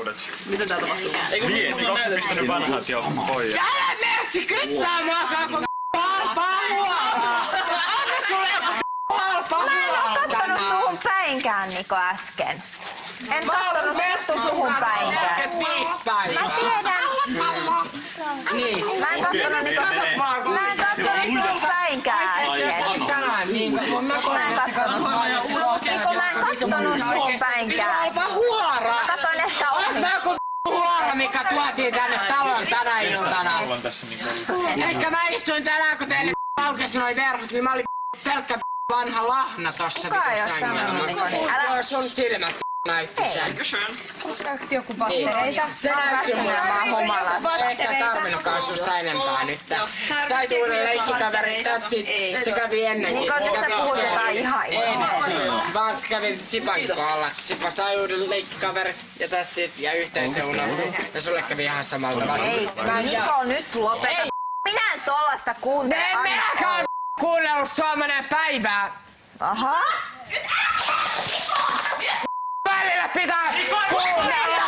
uudet. Mitä tää tapahtuu? Niin, onko se pistänyt vanhat jo pois? Älä mertsi kyttää mua, kun halpaa huolta! Anna sulle joku halpaa huolta! Mä en oo kattonut suhun päinkään, Niko, äsken. En kattonut vittu suhun päinkään. 45 päivää. Mä tiedän. Niin. Mä en kattonut suhun päinkään äsken. Tänään niin. Mä en kattonut suhun päinkään. Halpa huora! Mä katsoin ehkä Olis mä joku huora, mikä tuotiin tänne taloon tänä iltana? Elikkä mä istuin tänään, kun teille aukesi noi verhot, niin mä olin pelkkä vanha lahna tossa sanonut, Niko, niin älä... Sun silmät näytti sen. Ostaaks joku pattereita? Se näytti mulle vaan humalassa. Eikä tarvinnutkaan susta enempää nyt. Sait uuden leikkikaverin, se kävi ennenkin. Niko, nyt sä puhut jotain ihan vaan se kävi Tsipan kohdalla. Tsipa sai uuden leikkikaverin ja ja yhteisen unohtui. Ja sulle kävi ihan samalla tavalla. Ei, Niko, nyt lopeta. Minä en tollasta kuuntele. En minäkään kuunnellut sua menee päivää. Aha. Välillä pitää kuunnella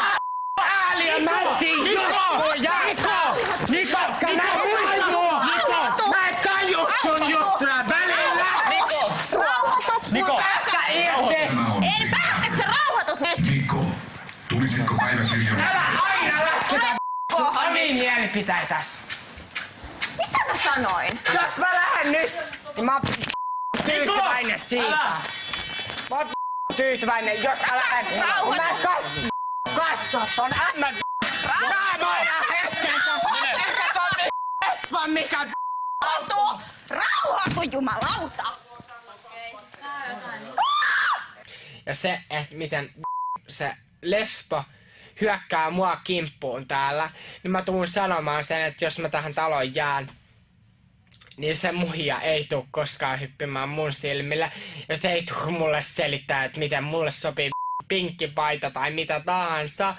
ääliä mätsiä juttuja. Niko, koska mä muistun. Mä en taju sun juttuja välillä. Niko, päästä irti. En päästä, sä rauhoitut nyt. Niko, tulisitko päiväkirjoja? Älä aina lässytä omiin mielipiteitäs. Mitä mä sanoin? Jos mä lähden nyt, niin mä oon tyytyväinen siitä. Mä oon tyytyväinen, jos mä lähden. Mä en katso ton ämmän naamoina hetken tosta. Ehkä ton espan mikä Rauhoitu jumalauta! Ja se, että miten se lesbo hyökkää mua kimppuun täällä, niin mä tuun sanomaan sen, että jos mä tähän taloon jään, niin se muija ei tuu koskaan hyppimään mun silmillä. Ja se ei tuu mulle selittää, että miten mulle sopii pinkki paita tai mitä tahansa.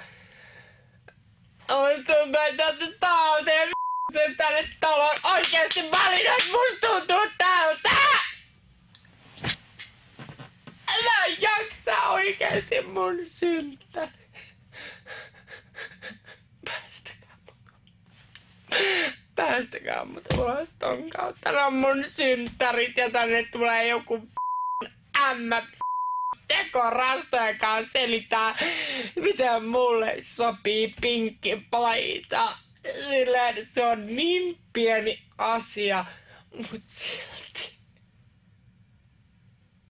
Oi tuntuu, että tauteen tänne taloon oikeesti valinnan, musta tuntuu tältä! Mä en jaksa oikeesti mun syntä. Päästäkää mut ulos ton kautta. Tää on mun synttärit ja tänne tulee joku ämmä tekorasto, joka selittää, miten mulle sopii pinkki paita. Silleen se on niin pieni asia, mut silti.